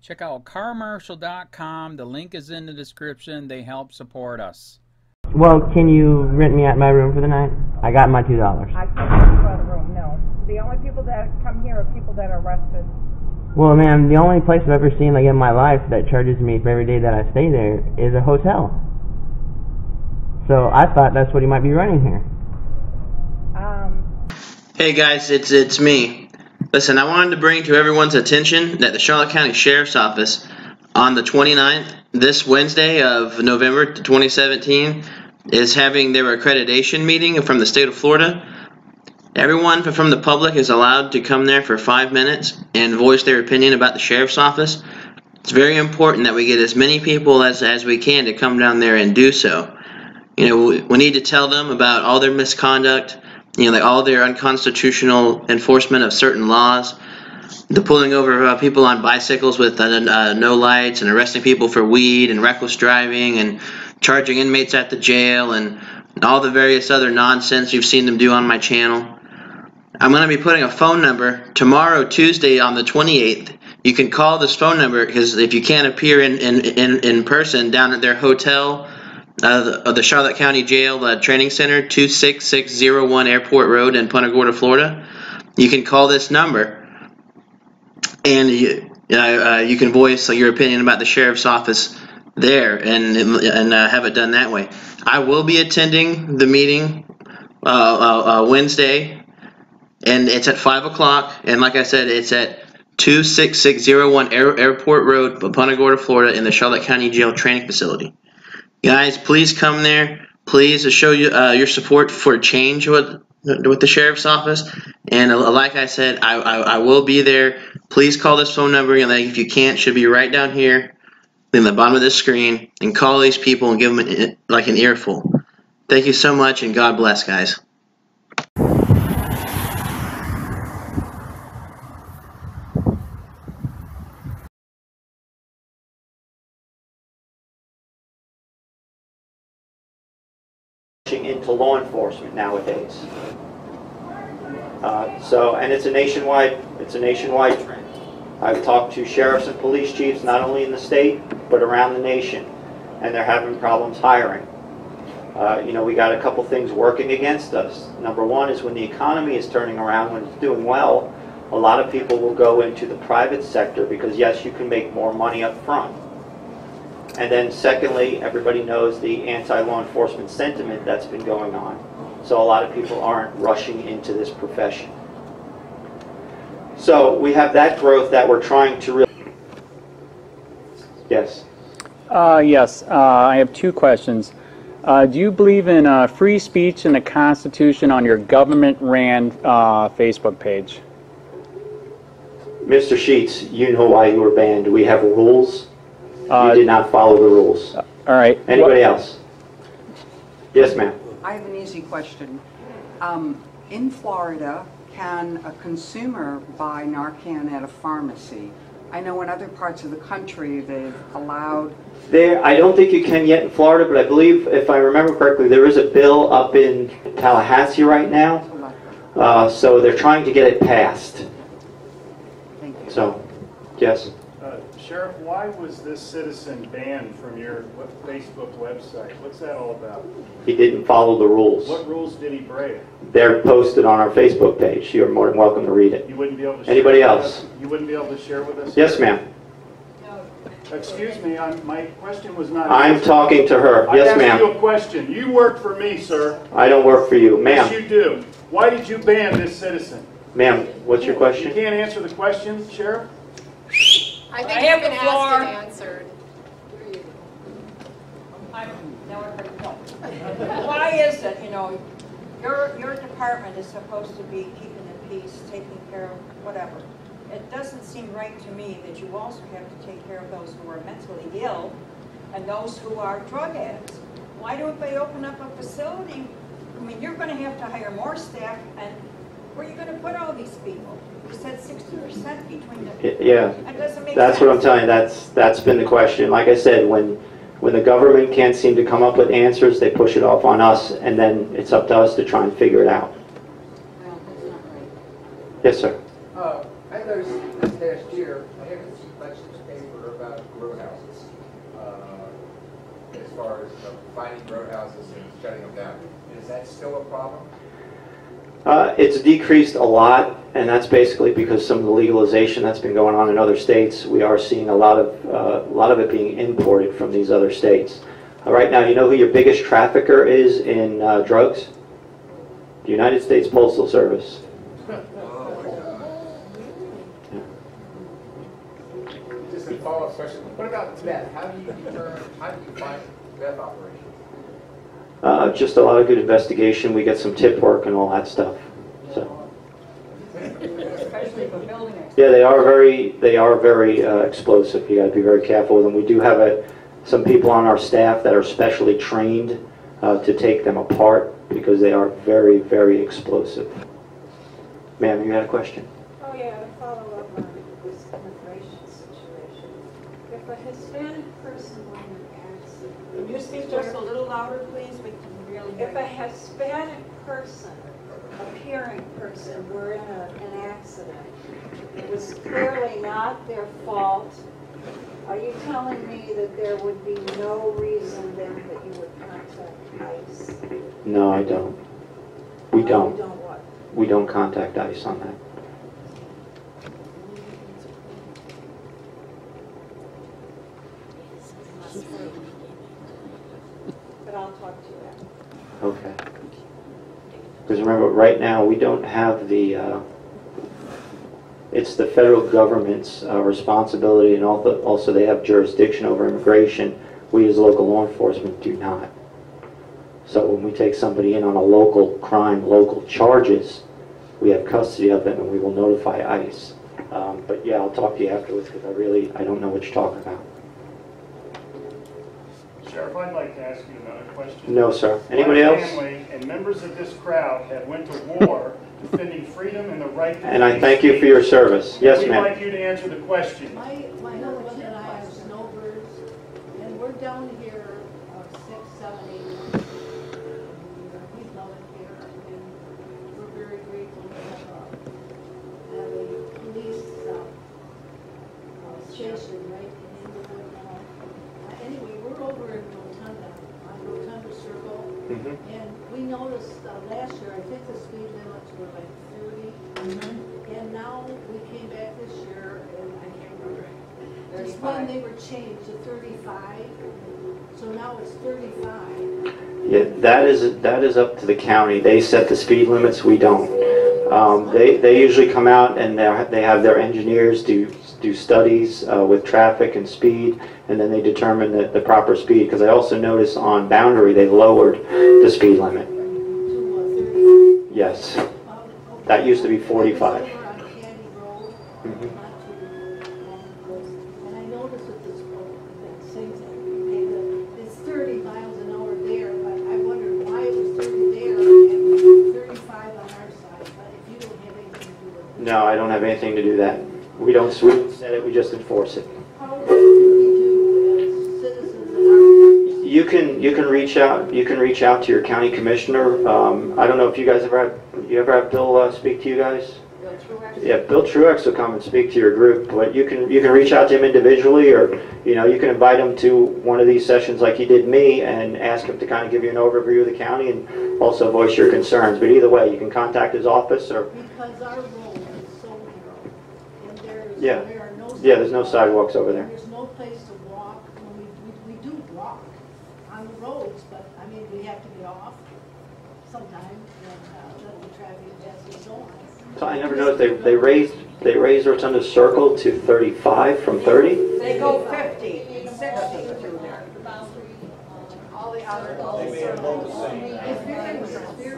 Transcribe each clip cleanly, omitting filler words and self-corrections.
Check out carmarshal.com. The link is in the description. They help support us. Well, can you rent me out my room for the night? I got my $2. I can't rent you out a room, no. The only people that come here are people that are arrested. Well, ma'am, the only place I've ever seen, like, in my life that charges me for every day that I stay there is a hotel. So I thought that's what he might be running here. Hey guys, it's me. Listen, I wanted to bring to everyone's attention that the Charlotte County Sheriff's Office on the 29th, this Wednesday of November 2017, is having their accreditation meeting from the state of Florida. Everyone from the public is allowed to come there for 5 minutes and voice their opinion about the Sheriff's Office. It's very important that we get as many people as we can to come down there and do so. You know, we need to tell them about all their misconduct, you know, like all their unconstitutional enforcement of certain laws, the pulling over people on bicycles with no lights, and arresting people for weed and reckless driving, and charging inmates at the jail, and all the various other nonsense you've seen them do on my channel. I'm going to be putting a phone number tomorrow, Tuesday, on the 28th. You can call this phone number, because if you can't appear in person down at their hotel, the Charlotte County Jail Training Center, 26601 Airport Road in Punta Gorda, Florida, you can call this number, and you can voice your opinion about the Sheriff's Office there, and have it done that way. I will be attending the meeting Wednesday, and it's at 5 o'clock, and like I said, it's at 26601 Airport Road, Punta Gorda, Florida, in the Charlotte County Jail Training Facility. Guys, please come there. Please show your support for change with the Sheriff's Office. And like I said, I will be there. Please call this phone number. And if you can't, it should be right down here in the bottom of this screen. And call these people and give them like an earful. Thank you so much, and God bless, guys. Into law enforcement nowadays. And it's a nationwide trend. I've talked to sheriffs and police chiefs not only in the state but around the nation, and they're having problems hiring. You know, we got a couple things working against us. Number one is when the economy is turning around, when it's doing well, a lot of people will go into the private sector because yes, you can make more money up front. And then secondly, everybody knows the anti-law enforcement sentiment that's been going on. So a lot of people aren't rushing into this profession. So we have that growth that we're trying to really... Yes? Yes, I have two questions. Do you believe in free speech and the Constitution on your government-ran Facebook page? Mr. Sheets, you know why you were banned. We have rules. You did not follow the rules. All right. Anybody else? Yes, ma'am. I have an easy question. In Florida, can a consumer buy Narcan at a pharmacy? I know in other parts of the country they've allowed... I don't think you can yet in Florida, but I believe, if I remember correctly, there is a bill up in Tallahassee right now. So they're trying to get it passed. Thank you. So, yes. Sheriff, why was this citizen banned from your Facebook website? What's that all about? He didn't follow the rules. What rules did he break? They're posted on our Facebook page. You're more than welcome to read it. You wouldn't be able to Anybody share else? With us? You wouldn't be able to share with us? Yes, ma'am. Excuse me, my question was not... I'm talking to her. Yes, ma'am. I asked you a question. You work for me, sir. I don't work for you. Ma'am. Yes, you do. Why did you ban this citizen? Ma'am, what's your question? You can't answer the question, Sheriff? I think it's been asked and answered. Why is it, you know, your department is supposed to be keeping the peace, taking care of whatever. It doesn't seem right to me that you also have to take care of those who are mentally ill and those who are drug addicts. Why don't they open up a facility? I mean, you're going to have to hire more staff, and where are you going to put all these people? You said 60% between the... Yeah, that doesn't make that's sense. what I'm telling you. That's been the question. Like I said, when the government can't seem to come up with answers, they push it off on us, and then it's up to us to try and figure it out. No, that's not right. Yes, sir. I noticed this past year, I haven't seen much in the paper far as finding roadhouses and shutting them down. Is that still a problem? It's decreased a lot, and that's basically because some of the legalization that's been going on in other states. We are seeing a lot of it being imported from these other states. Right now, you know who your biggest trafficker is in drugs? The United States Postal Service. Just a follow-up question. What about meth? How do you find meth operations? Just a lot of good investigation. We get some tip work and all that stuff. So. Especially for building it. Yeah, they are very explosive. You got to be very careful with them. We do have some people on our staff that are specially trained to take them apart because they are very, very explosive. Ma'am, you had a question? Oh yeah, to follow up on this immigration situation. If a Hispanic person were in an accident, Can you speak just a little louder, please? We can really hear if you. a Hispanic person, appearing person, were in an accident, it was clearly not their fault. Are you telling me that there would be no reason then that you would contact ICE? No, I don't. We don't. You don't what? We don't contact ICE on that. But I'll talk to you after. Okay. Because remember, right now we don't have the. It's the federal government's responsibility, and also they have jurisdiction over immigration. We as local law enforcement do not. So when we take somebody in on a local crime, local charges, we have custody of them and we will notify ICE. But yeah, I'll talk to you afterwards because I don't know what you're talking about. Sheriff, I'd like to ask you another question. No, sir. Anybody else? My family and members of this crowd have went to war defending freedom and the right to And I thank you for your service. Yes, We'd ma'am. like you to answer the question. My husband and I are snowbirds, and we're down here 6, 7, 8 months. We love it here, and we're very grateful to have a police station right in Inglewood now. Anyway, we're over in Rotunda, on Rotunda Circle, and we noticed last year, I think the speed limits were like 30, and now we came back this year, and I can't remember. Just when they were changed to 35, so now it's 35. Yeah, that is up to the county. They set the speed limits. We don't. They usually come out and they have their engineers do studies with traffic and speed, and then they determine the proper speed. Because I also notice on Boundary they lowered the speed limit. Yes, that used to be 45. And I noticed with this same thing, it's 30 miles an hour there, but I wondered why it was 30 there and 35 on our side, but if you don't have anything to do with it. No, I don't have anything to do that. We don't set it, we just enforce it. How do we do as citizens in our You can reach out to your county commissioner. I don't know if you guys ever have Bill speak to you guys? Yeah, Bill Truex will come and speak to your group, but you can reach out to him individually, or you can invite him to one of these sessions like he did me and ask him to kind of give you an overview of the county and also voice your concerns. But either way, you can contact his office or. Because our road is so narrow, and there are no there's no sidewalks over there. There's no place to walk. We do walk on the roads, but I mean we have to get off sometimes and let the traffic pass and so on. So I never noticed they raised Rotunda Circle to 35 from 30. They go 50 and 60 through there. All the other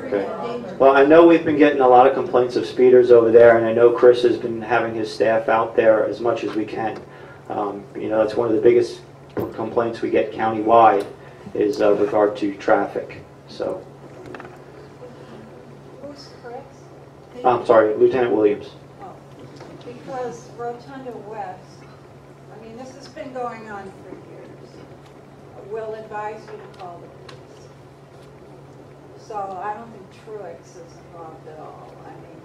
Okay. Well, I know we've been getting a lot of complaints of speeders over there, and I know Chris has been having his staff out there as much as we can. That's one of the biggest complaints we get countywide is regard to traffic. So. Who's Chris? I'm sorry, Lieutenant Williams. Oh, because Rotunda West, I mean, this has been going on for years. We'll advise you to call the police. So I don't think Truex is involved at all. I mean,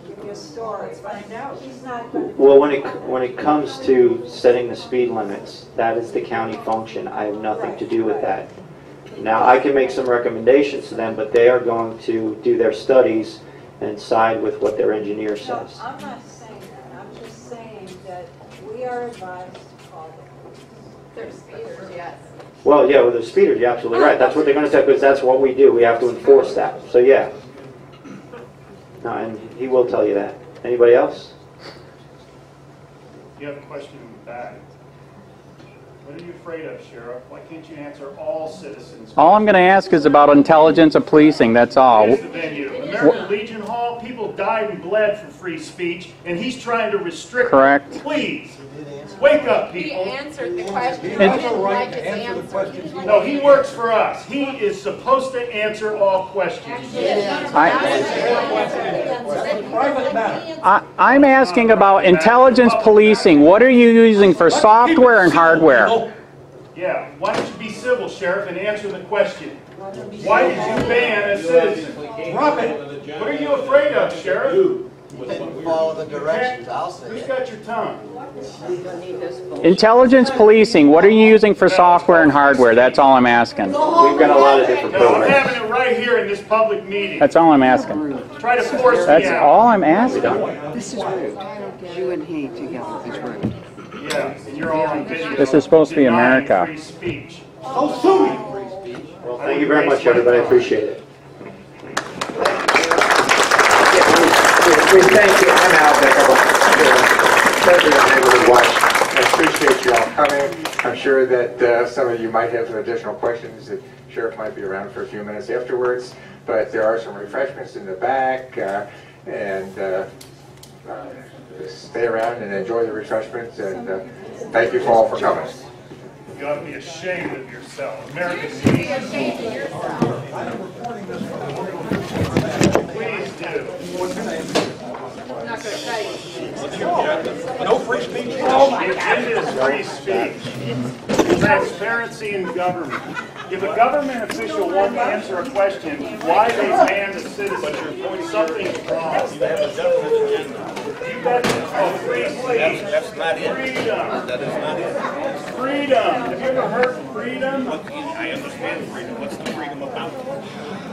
give you a story. Let's find out. He's not going to. Well, when it comes to setting the speed limits, that is the county function. I have nothing to do with that. Now, I can make some recommendations to them, but they are going to do their studies and side with what their engineer No, says. I'm not saying that. I'm just saying that we are advised to call the police. They're speeders, yes. Well, yeah, with the speeders, you're absolutely right. That's what they're going to say, because that's what we do. We have to enforce that. So, yeah. No, and he will tell you that. Anybody else? You have a question in the back. What are you afraid of, Sheriff? Why can't you answer all citizens? All I'm going to ask is about intelligence of policing, that's all. Here's the venue. American Legion Hall, people died and bled for free speech, and he's trying to restrict Correct. it. Please, wake up, He people. answered the question. He I has didn't a right like to his answer the answer. questions. No, he works for us. He is supposed to answer all questions. I'm asking about intelligence policing. What are you using for software and hardware? Yeah, why don't you be civil, Sheriff, and answer the question? Why did you ban a citizen? Drop it. What are you afraid of, Sheriff? Follow the directions, I'll say. Who's got your tongue? Intelligence policing, what are you using for software and hardware? That's all I'm asking. We've got a lot of different No, I'm programs. having it right here in this public meeting. That's all I'm asking. Try to force me That's out. all I'm asking. This is rude. You and he together is rude. Yeah, and you're all on video. This is supposed to be denying America. Free speech. So sue me. Well, thank you very much, everybody. I appreciate it. We thank you. I'm Al Becker, President of Neighborhood Watch. I appreciate you all coming. I'm sure that some of you might have some additional questions. The sheriff might be around for a few minutes afterwards, but there are some refreshments in the back, and stay around and enjoy the refreshments. And thank you all for coming. You ought to be ashamed of yourself. American You should be ashamed of yourself. Please do. I'm not going to tell you. No free speech. The agenda is free speech. Transparency in government. If a government official won't answer a question, why they banned a citizen, something's wrong. You have a definite agenda. You got free speech. That's not it. Freedom. That is not it. Freedom. Have you ever heard of freedom? I understand freedom. What's the freedom about?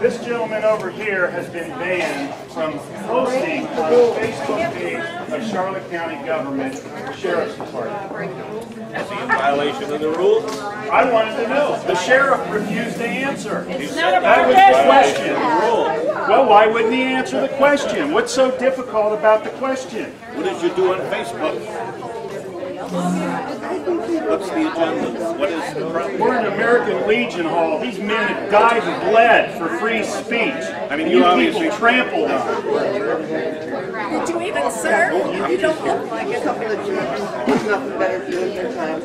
This gentleman over here has been banned from posting on the Facebook page of Charlotte County Government Sheriff's Department. Is he in violation of the rules? I wanted to know. The sheriff refused to answer. It's That was the question. Well, why wouldn't he answer the question? What's so difficult about the question? What did you do on Facebook? What's the agenda? What is the problem? We're in American Legion Hall. These men have died and bled for free speech. I mean, you you obviously people trampled on. Did you even serve? You don't look like a couple of jerks. There's nothing better to do with their time.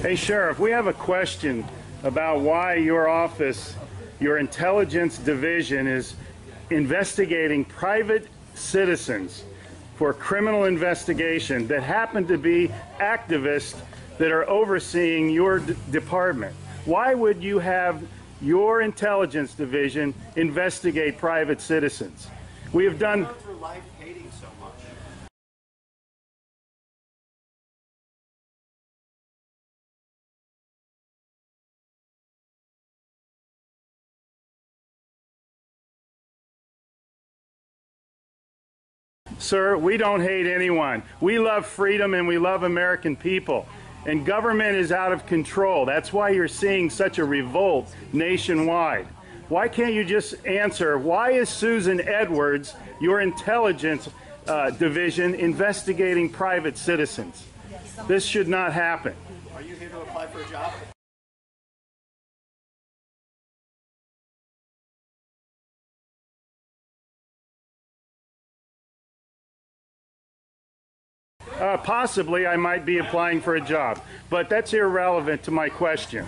Hey, Sheriff, we have a question about why your office, your intelligence division, is investigating private citizens for criminal investigation that happen to be activists that are overseeing your department. Why would you have your intelligence division investigate private citizens? We have done... For life hating so much. Sir, we don't hate anyone. We love freedom and we love American people. And government is out of control. That's why you're seeing such a revolt nationwide. Why can't you just answer, why is Susan Edwards, your intelligence division, investigating private citizens? This should not happen. Are you here to apply for a job? Possibly I might be applying for a job, but that's irrelevant to my question.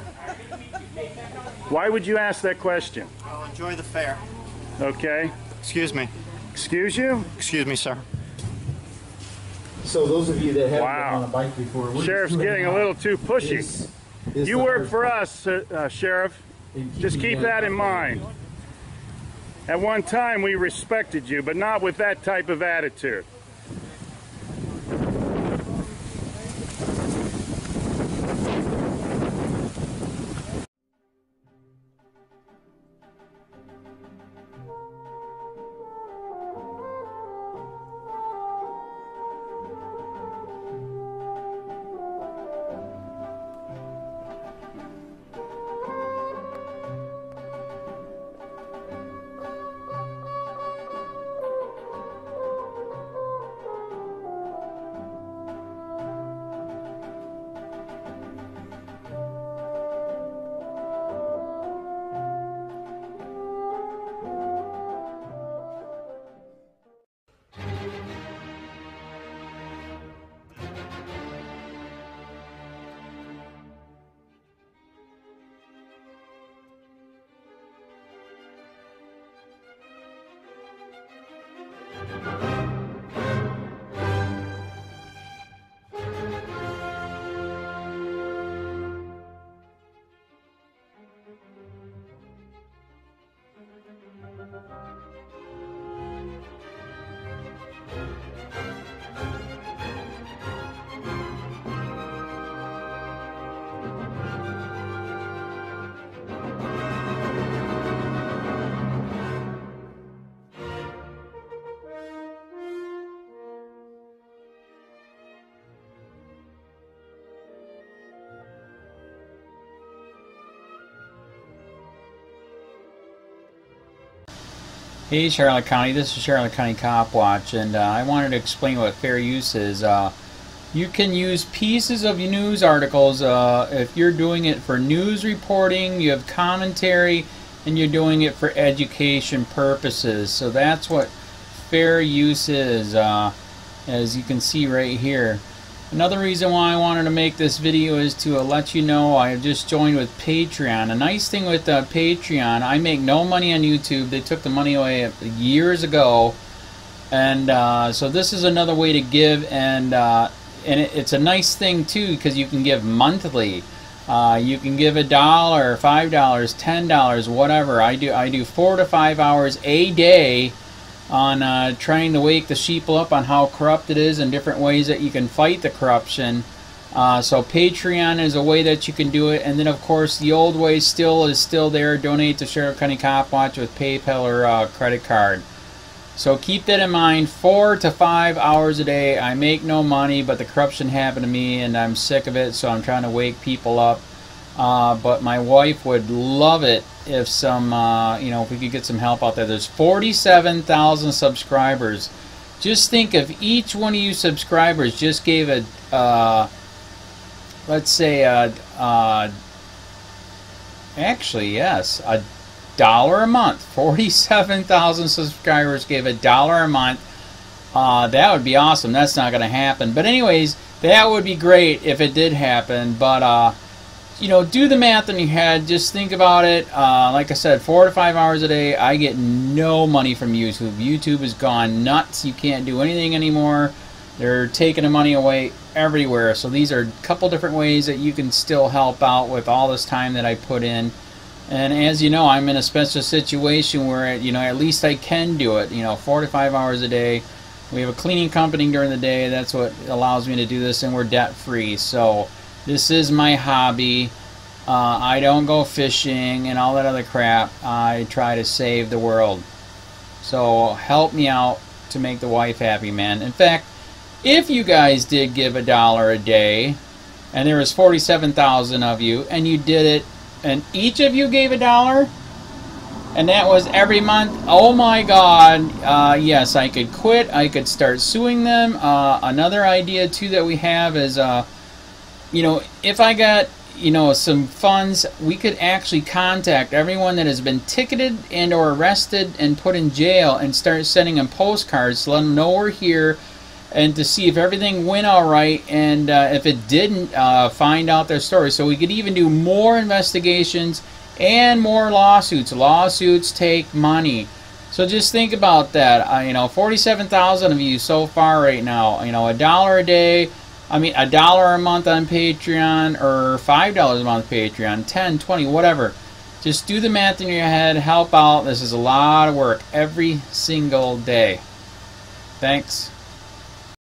Why would you ask that question? Well, enjoy the fair. Okay. Excuse me. Excuse you? Excuse me, sir. So those of you that haven't been on a bike before, we're Sheriff's getting a little too pushy. You work for us, Sheriff. Just keep that in mind. At one time we respected you, but not with that type of attitude. Hey Charlotte County, this is Charlotte County Cop Watch, and I wanted to explain what fair use is. You can use pieces of news articles if you're doing it for news reporting, you have commentary, and you're doing it for education purposes. So that's what fair use is, as you can see right here. Another reason why I wanted to make this video is to let you know I just joined with Patreon. A nice thing with Patreon, I make no money on YouTube. They took the money away years ago, and so this is another way to give, and it's a nice thing too because you can give monthly. You can give $1, $5, $10, whatever. I do 4 to 5 hours a day on trying to wake the sheeple up on how corrupt it is and different ways that you can fight the corruption. So Patreon is a way that you can do it, and then of course the old way is still there. Donate to Charlotte County Cop Watch with PayPal or credit card. So keep that in mind. 4 to 5 hours a day. I make no money, but the corruption happened to me and I'm sick of it, so I'm trying to wake people up. But my wife would love it if some, if we could get some help out there. There's 47,000 subscribers. Just think if each one of you subscribers just gave a, let's say, actually, yes, $1 a month. 47,000 subscribers gave $1 a month. That would be awesome. That's not going to happen. But anyways, that would be great if it did happen. But, do the math in your head. Just think about it. Like I said, 4 to 5 hours a day. I get no money from YouTube. YouTube has gone nuts. You can't do anything anymore. They're taking the money away everywhere. So these are a couple different ways that you can still help out with all this time that I put in. And as you know, I'm in a special situation where, at least I can do it, 4 to 5 hours a day. We have a cleaning company during the day. That's what allows me to do this, and we're debt free. So this is my hobby. I don't go fishing and all that other crap. I try to save the world. So help me out to make the wife happy, man. In fact, if you guys did give $1 a day, and there was 47,000 of you, and you did it, and each of you gave $1, and that was every month, oh my God, yes, I could quit. I could start suing them. Another idea too that we have is, if I got some funds, we could actually contact everyone that has been ticketed and or arrested and put in jail and start sending them postcards to let them know we're here, and to see if everything went all right, and if it didn't, find out their story. So we could even do more investigations and more lawsuits. Lawsuits take money. So just think about that. 47,000 of you so far right now. $1 a day. $1 a month on Patreon, or $5 a month Patreon, 10, 20, whatever. Just do the math in your head, help out. This is a lot of work every single day. Thanks.